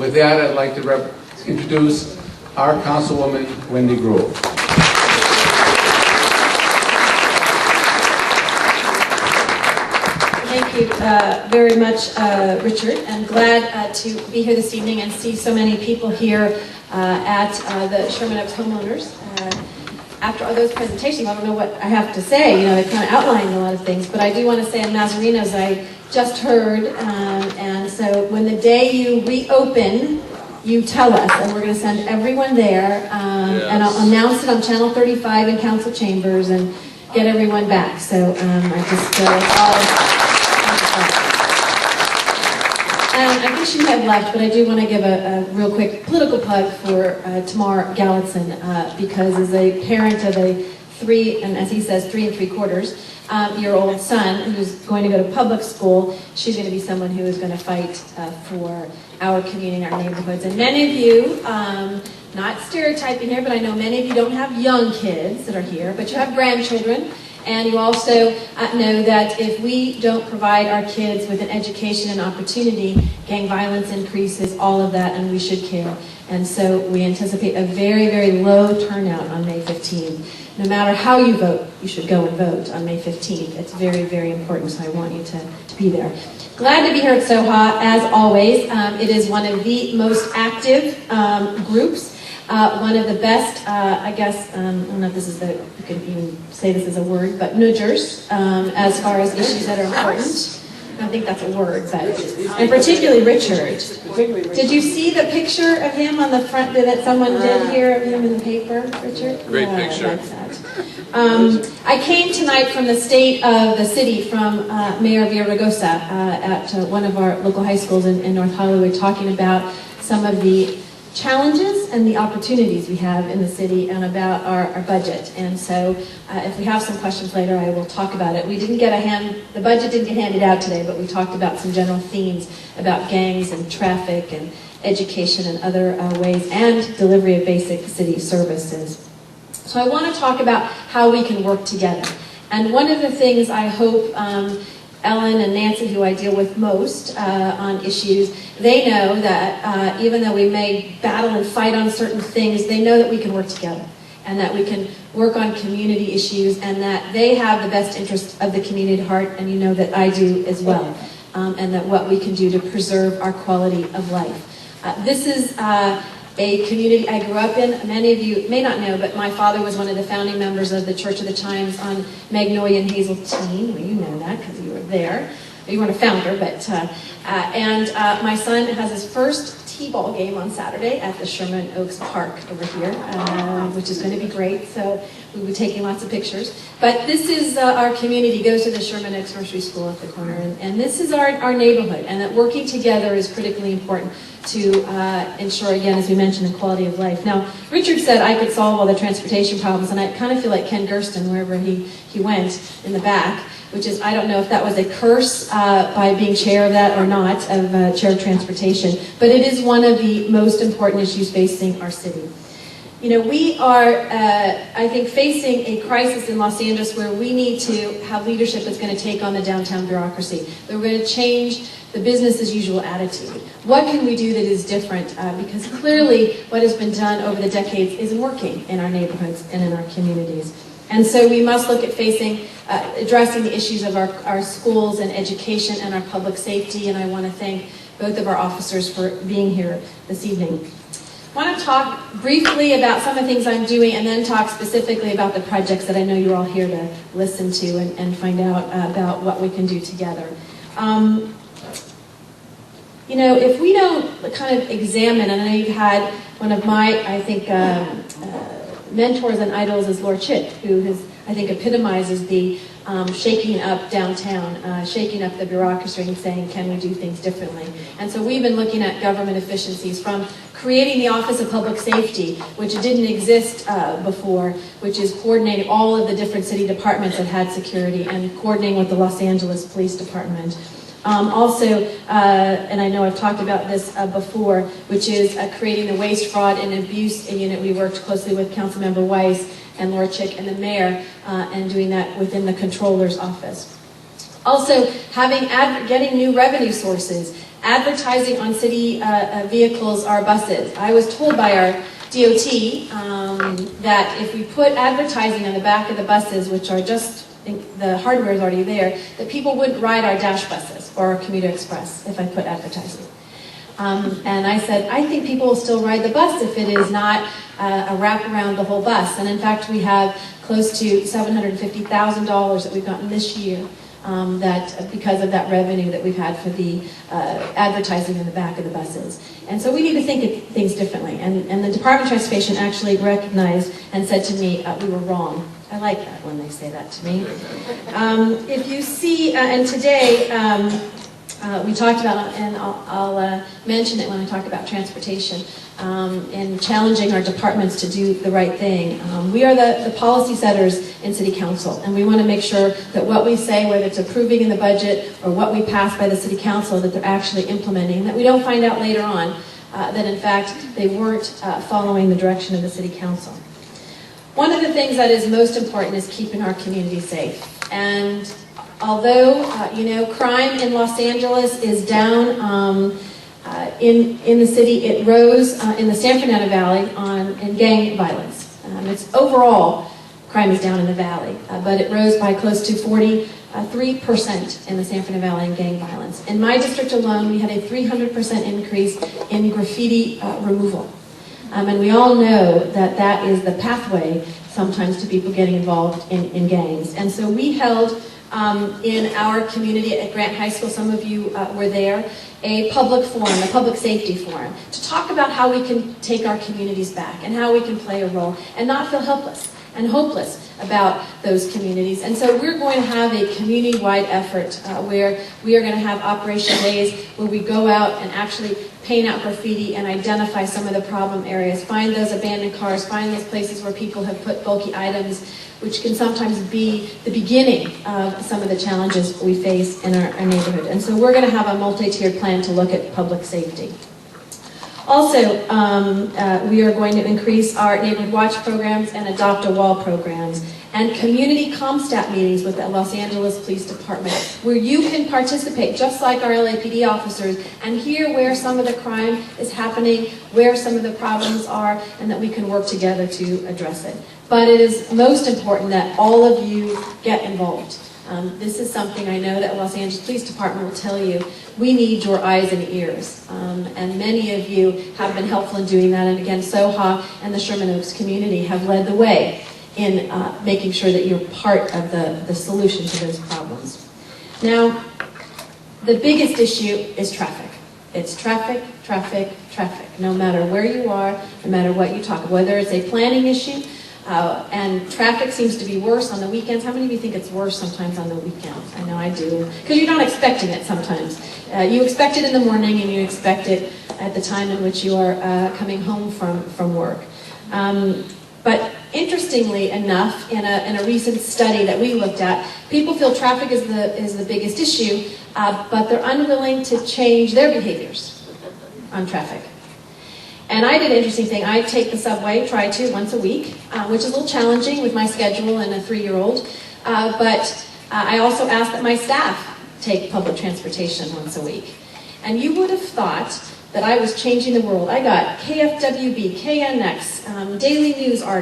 With that, I'd like to introduce our Councilwoman, Wendy Greuel. Thank you very much, Richard. I'm glad to be here this evening and see so many people here at the Sherman Oaks Homeowners. After all those presentations, I don't know what I have to say. You know, they kind of outlined a lot of things, but I do want to say on Mazarinos, I just heard, and so when the day you reopen, you tell us, and we're going to send everyone there, and I'll announce it on Channel 35 in council chambers and get everyone back. So I just and I think she might have left, but I do want to give a real quick political plug for Tamar Gallatin, because as a parent of a 3, and as he says, 3 3/4-year-old son who's going to go to public school, she's going to be someone who is going to fight for our community and our neighborhoods. And many of you, not stereotyping here, but I know many of you don't have young kids that are here, but you have grandchildren. And you also know that if we don't provide our kids with an education and opportunity, gang violence increases, all of that, and we should care. And so we anticipate a very, very low turnout on May 15th. No matter how you vote, you should go and vote on May 15th. It's very, very important, so I want you to be there. Glad to be here at Soha, as always. It is one of the most active groups. One of the best, I guess, I don't know if this is you can even say this as a word, but nudgers, as far as issues that are important. I don't think that's a word, but, and particularly Richard. Did you see the picture of him on the front that someone did here of him in the paper, Richard? Great picture. I like that. I came tonight from the state of the city, from Mayor Villaraigosa at one of our local high schools in North Hollywood, talking about some of the challenges and the opportunities we have in the city and about our budget. And so if we have some questions later, I will talk about it. The budget didn't get handed out today, but we talked about some general themes about gangs and traffic and education and other ways, and delivery of basic city services. So I want to talk about how we can work together. And one of the things I hope Ellen and Nancy, who I deal with most on issues, they know that even though we may battle and fight on certain things, they know that we can work together and that we can work on community issues, and that they have the best interest of the community at heart, and you know that I do as well, and that what we can do to preserve our quality of life. This is a community I grew up in. Many of you may not know, but my father was one of the founding members of the Church of the Chimes on Magnolia and Hazeltine. Well, you know that because you were there. You weren't a founder, but and my son has his first T-ball game on Saturday at the Sherman Oaks Park over here, which is going to be great. So we'll be taking lots of pictures. But this is our community, goes to the Sherman Oaks Nursery School at the corner, and this is our neighborhood, and that working together is critically important to ensure, again, as we mentioned, the quality of life. Now, Richard said I could solve all the transportation problems, and I kind of feel like Ken Gersten, wherever he went in the back, which is, I don't know if that was a curse by being chair of that or not, of chair of transportation, but it is one of the most important issues facing our city. You know, we are, I think, facing a crisis in Los Angeles where we need to have leadership that's going to take on the downtown bureaucracy. We're going to change the business as usual attitude. What can we do that is different? Because clearly what has been done over the decades isn't working in our neighborhoods and in our communities. And so we must look at addressing the issues of our schools and education and our public safety, and I want to thank both of our officers for being here this evening. I want to talk briefly about some of the things I'm doing, and then talk specifically about the projects that I know you're all here to listen to and find out about what we can do together. You know, if we don't kind of examine, and I know you've had one of my, I think, mentors and idols is Laura Chitt, who has, I think, epitomizes the shaking up downtown, shaking up the bureaucracy and saying, can we do things differently? And so we've been looking at government efficiencies, from creating the Office of Public Safety, which didn't exist before, which is coordinating all of the different city departments that had security and coordinating with the Los Angeles Police Department. Also, and I know I've talked about this before, which is creating the Waste, Fraud, and Abuse Unit. We worked closely with Councilmember Weiss and Laura Chick and the mayor, and doing that within the controller's office. Also, getting new revenue sources. advertising on city vehicles are buses. I was told by our DOT that if we put advertising on the back of the buses, which are just, the hardware is already there, that people wouldn't ride our dash buses or our commuter express if I put advertising. And I said, I think people will still ride the bus if it is not a wrap around the whole bus. And in fact, we have close to $750,000 that we've gotten this year that because of that revenue that we've had for the advertising in the back of the buses. And so we need to think of things differently. And the Department of Transportation actually recognized and said to me, we were wrong. I like that when they say that to me. If you see, and today, we talked about, and I'll mention it when I talk about transportation, and challenging our departments to do the right thing. We are the policy setters in City Council, and we want to make sure that what we say, whether it's approving in the budget or what we pass by the City Council, that they're actually implementing, that we don't find out later on that in fact they weren't following the direction of the City Council. One of the things that is most important is keeping our community safe. And although, crime in Los Angeles is down in the city, it rose in the San Fernando Valley in gang violence. It's overall, crime is down in the valley, but it rose by close to 43% in the San Fernando Valley in gang violence. In my district alone, we had a 300% increase in graffiti removal. And we all know that that is the pathway sometimes to people getting involved in gangs. And so we held in our community at Grant High School, some of you were there, a public forum, a public safety forum, to talk about how we can take our communities back and how we can play a role and not feel helpless and hopeless about those communities. And so we're going to have a community-wide effort where we are going to have Operation Days where we go out and actually paint out graffiti and identify some of the problem areas, find those abandoned cars, find those places where people have put bulky items, which can sometimes be the beginning of some of the challenges we face in our neighborhood. And so we're going to have a multi-tiered plan to look at public safety. Also, we are going to increase our neighborhood watch programs and adopt a wall programs and community CompStat meetings with the Los Angeles Police Department, where you can participate just like our LAPD officers and hear where some of the crime is happening, where some of the problems are, and that we can work together to address it. But it is most important that all of you get involved. This is something I know that Los Angeles Police Department will tell you. We need your eyes and ears. And many of you have been helpful in doing that. And again, Soha and the Sherman Oaks community have led the way in making sure that you're part of the solution to those problems. Now, the biggest issue is traffic. It's traffic, traffic, traffic. No matter where you are, no matter what you talk about, whether it's a planning issue, and traffic seems to be worse on the weekends. How many of you think it's worse sometimes on the weekends? I know I do, because you're not expecting it sometimes. You expect it in the morning and you expect it at the time in which you are coming home from work. But interestingly enough, in a recent study that we looked at, people feel traffic is the biggest issue, but they're unwilling to change their behaviors on traffic. And I did an interesting thing. I take the subway, try to, once a week, which is a little challenging with my schedule and a 3-year-old. But I also ask that my staff take public transportation once a week. And you would have thought that I was changing the world. I got KFWB, KNX, daily news articles.